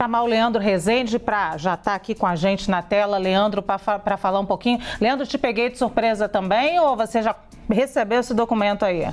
chamar o Leandro Rezende para já estar aqui com a gente na tela. Leandro, para falar um pouquinho. Leandro, te peguei de surpresa também ou você já recebeu esse documento aí?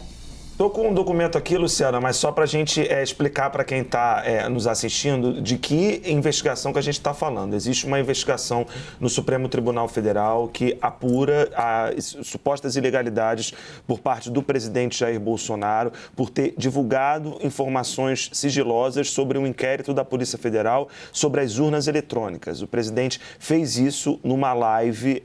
Estou com um documento aqui, Luciana, mas só para a gente explicar para quem está nos assistindo de que investigação que a gente está falando. Existe uma investigação no Supremo Tribunal Federal que apura as supostas ilegalidades por parte do presidente Jair Bolsonaro por ter divulgado informações sigilosas sobre um inquérito da Polícia Federal sobre as urnas eletrônicas. O presidente fez isso numa live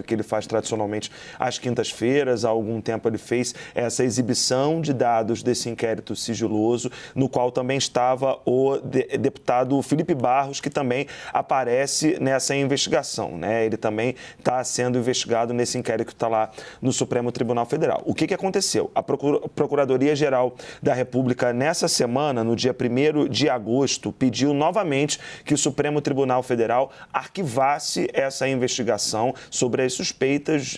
que ele faz tradicionalmente às quintas-feiras. Há algum tempo ele fez essa exibição de dados desse inquérito sigiloso, no qual também estava o deputado Felipe Barros, que também aparece nessa investigação, né? Ele também está sendo investigado nesse inquérito que está lá no Supremo Tribunal Federal. O que aconteceu? A Procuradoria-Geral da República, nessa semana, no dia 1º de agosto, pediu novamente que o Supremo Tribunal Federal arquivasse essa investigação sobre as suspeitas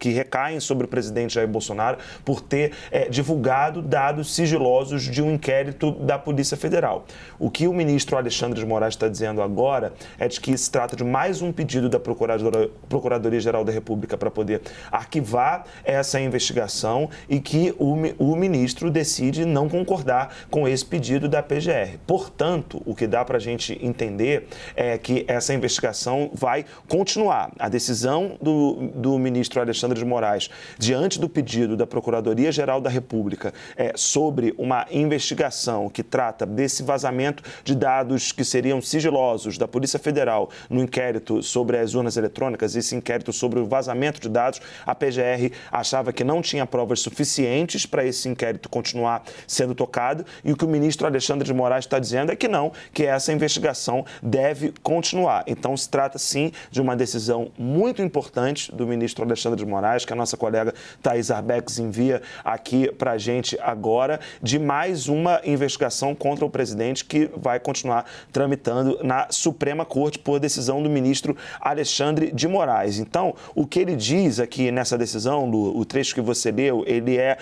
que recaem sobre o presidente Jair Bolsonaro por ter divulgado dados sigilosos de um inquérito da Polícia Federal. O que o ministro Alexandre de Moraes está dizendo agora é de que se trata de mais um pedido da Procuradoria-Geral da República para poder arquivar essa investigação e que o ministro decide não concordar com esse pedido da PGR. Portanto, o que dá para a gente entender é que essa investigação vai continuar. A decisão do ministro Alexandre de Moraes, diante do pedido da Procuradoria-Geral da República sobre uma investigação que trata desse vazamento de dados que seriam sigilosos da Polícia Federal no inquérito sobre as urnas eletrônicas, esse inquérito sobre o vazamento de dados, a PGR achava que não tinha provas suficientes para esse inquérito continuar sendo tocado, e o que o ministro Alexandre de Moraes está dizendo é que não, que essa investigação deve continuar. Então, se trata, sim, de uma decisão muito importante do ministro Alexandre de Moraes, que a nossa colega Thaís Arbex envia aqui para a gente agora, de mais uma investigação contra o presidente que vai continuar tramitando na Suprema Corte por decisão do ministro Alexandre de Moraes. Então, o que ele diz aqui nessa decisão, Lu, o trecho que você leu, ele é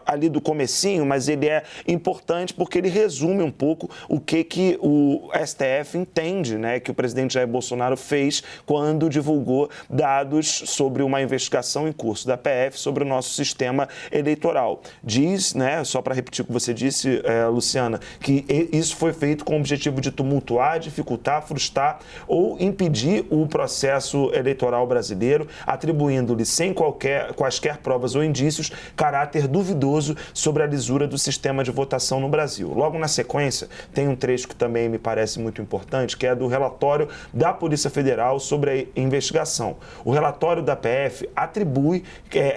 ali do comecinho, mas ele é importante porque ele resume um pouco o que o STF entende, né, que o presidente Jair Bolsonaro fez quando divulgou dados sobre uma investigação em curso da PF sobre o nosso sistema eleitoral. Diz, né, só para repetir o que você disse, Luciana, que isso foi feito com o objetivo de tumultuar, dificultar, frustrar ou impedir o processo eleitoral brasileiro, atribuindo-lhe sem quaisquer provas ou indícios caráter duvidoso sobre a lisura do sistema de votação no Brasil. Logo na sequência, tem um trecho que também me parece muito importante, que é do relatório da Polícia Federal sobre a investigação. O relatório da PF atribui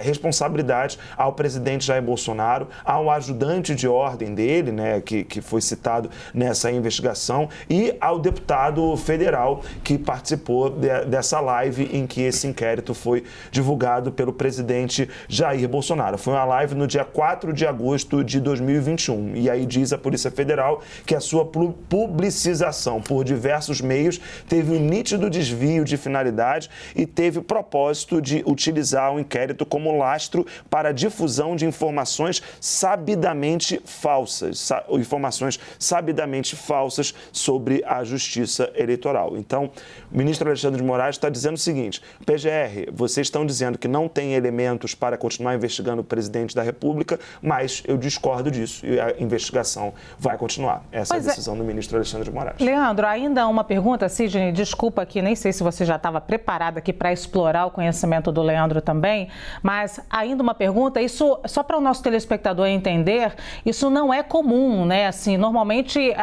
responsabilidade ao presidente Jair Bolsonaro, ao ajudante de ordem dele, né, que foi citado nessa investigação, e ao deputado federal que participou dessa live em que esse inquérito foi divulgado pelo presidente Jair Bolsonaro. Foi uma live no dia 4 de agosto de 2021. E aí diz a Polícia Federal que a sua publicização por diversos meios teve um nítido desvio de finalidade e teve o propósito de utilizar o inquérito como lastro para a difusão de informações sabidamente falsas sobre a justiça eleitoral. Então, o ministro Alexandre de Moraes está dizendo o seguinte: PGR, vocês estão dizendo que não tem elementos para continuar investigando o presidente da República, mas eu discordo disso e a investigação vai continuar. Essa é a decisão do ministro Alexandre de Moraes. Leandro, ainda uma pergunta, Sidney, desculpa aqui, nem sei se você já estava preparado aqui para explorar o conhecimento do Leandro também, mas ainda uma pergunta, isso, só para o nosso telespectador entender, isso não é comum, né? Assim, normalmente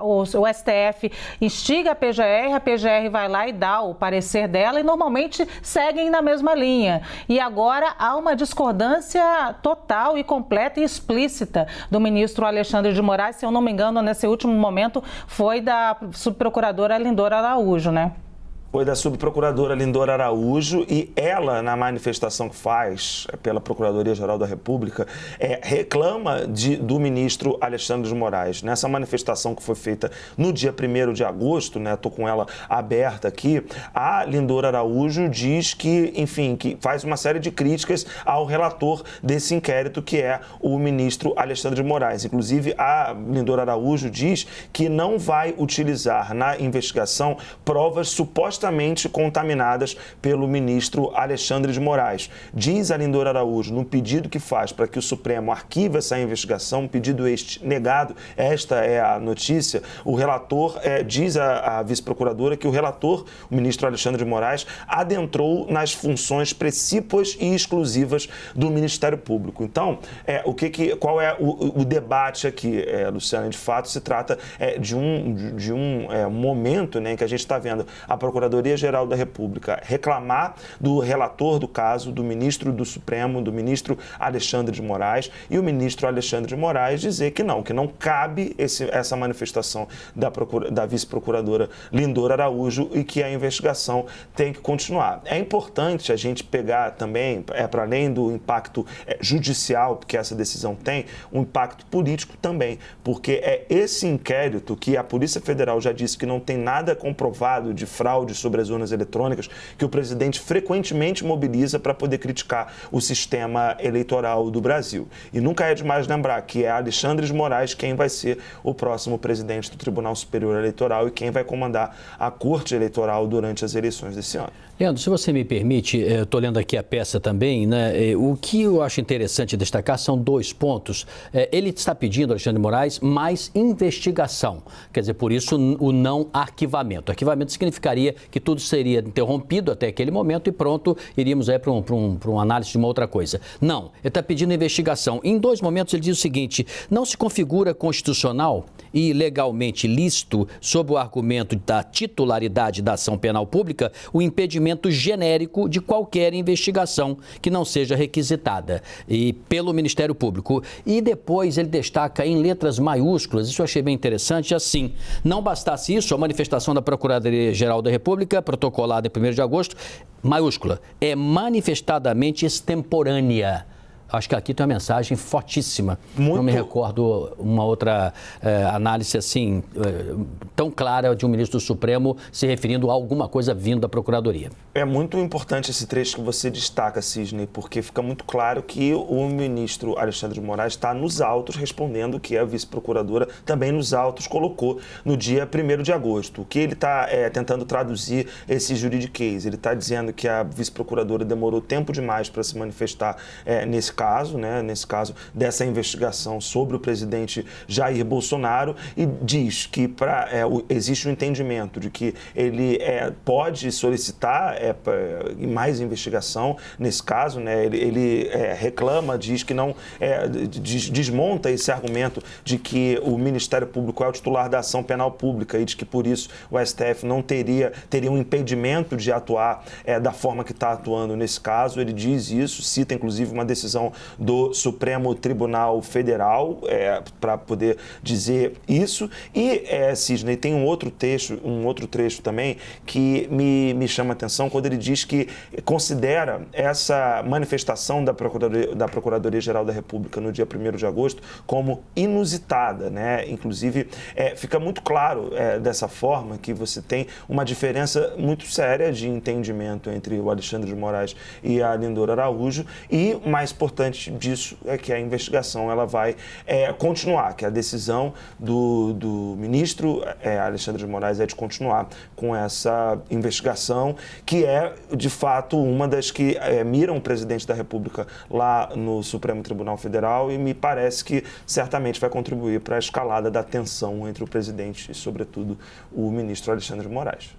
o STF instiga a PGR vai lá e dá o parecer dela e normalmente seguem na mesma linha. E agora há uma discordância total e completa e explícita do ministro Alexandre de Moraes, se eu não me engano, nesse último momento foi da subprocuradora Lindora Araújo, né? Foi da subprocuradora Lindora Araújo e ela, na manifestação que faz pela Procuradoria-Geral da República, reclama do ministro Alexandre de Moraes. Nessa manifestação que foi feita no dia 1º de agosto, né, estou com ela aberta aqui, a Lindora Araújo diz que, enfim, que faz uma série de críticas ao relator desse inquérito, que é o ministro Alexandre de Moraes. Inclusive, a Lindora Araújo diz que não vai utilizar na investigação provas supostamente contaminadas pelo ministro Alexandre de Moraes. Diz a Lindora Araújo, no pedido que faz para que o Supremo arquive essa investigação, um pedido este negado, esta é a notícia, o relator, diz a vice-procuradora que o relator, o ministro Alexandre de Moraes, adentrou nas funções precípuas e exclusivas do Ministério Público. Então, qual é o debate aqui, Luciana? De fato, se trata de um momento, né, em que a gente está vendo a Procuradoria-Geral da República reclamar do relator do caso, do ministro do Supremo, do ministro Alexandre de Moraes, e o ministro Alexandre de Moraes dizer que não cabe essa manifestação da vice-procuradora Lindora Araújo e que a investigação tem que continuar. É importante a gente pegar também, para além do impacto judicial que essa decisão tem, um impacto político também, porque é esse inquérito que a Polícia Federal já disse que não tem nada comprovado de fraude sobre as urnas eletrônicas, que o presidente frequentemente mobiliza para poder criticar o sistema eleitoral do Brasil. E nunca é demais lembrar que é Alexandre de Moraes quem vai ser o próximo presidente do Tribunal Superior Eleitoral e quem vai comandar a Corte Eleitoral durante as eleições desse ano. Leandro, se você me permite, estou lendo aqui a peça também, né? O que eu acho interessante destacar são 2 pontos. Ele está pedindo, Alexandre de Moraes, mais investigação. Quer dizer, por isso o não arquivamento. Arquivamento significaria que tudo seria interrompido até aquele momento e pronto, iríamos para uma análise de uma outra coisa. Não, ele está pedindo investigação. Em 2 momentos ele diz o seguinte: não se configura constitucional e legalmente lícito, sob o argumento da titularidade da ação penal pública, o impedimento genérico de qualquer investigação que não seja requisitada pelo Ministério Público. E depois ele destaca em letras maiúsculas, isso eu achei bem interessante, assim: não bastasse isso, a manifestação da Procuradoria-Geral da República, protocolada em 1º de agosto, maiúscula, é manifestadamente extemporânea. Acho que aqui tem uma mensagem fortíssima. Não me recordo uma outra análise assim, tão clara de um ministro do Supremo se referindo a alguma coisa vindo da Procuradoria. É muito importante esse trecho que você destaca, Cisne, porque fica muito claro que o ministro Alexandre de Moraes está nos autos respondendo o que a vice-procuradora também nos autos colocou no dia 1º de agosto. O que ele está tentando traduzir esse juridiquês? Ele está dizendo que a vice-procuradora demorou tempo demais para se manifestar nesse caso, né, nesse caso dessa investigação sobre o presidente Jair Bolsonaro, e diz que existe um entendimento de que ele pode solicitar mais investigação nesse caso, né, ele reclama, diz que não, desmonta esse argumento de que o Ministério Público é o titular da ação penal pública e de que por isso o STF não teria um impedimento de atuar da forma que está atuando nesse caso. Ele diz isso, cita inclusive uma decisão do Supremo Tribunal Federal para poder dizer isso. E, Cisne, tem um outro trecho também que me chama a atenção quando ele diz que considera essa manifestação da Procuradoria-Geral da República no dia 1º de agosto como inusitada, né? Inclusive, fica muito claro dessa forma que você tem uma diferença muito séria de entendimento entre o Alexandre de Moraes e a Lindora Araújo, e mais importante disso é que a investigação ela vai continuar, que a decisão do ministro Alexandre de Moraes é de continuar com essa investigação, que é, de fato, uma das que miram o presidente da República lá no Supremo Tribunal Federal, e me parece que certamente vai contribuir para a escalada da tensão entre o presidente e, sobretudo, o ministro Alexandre de Moraes.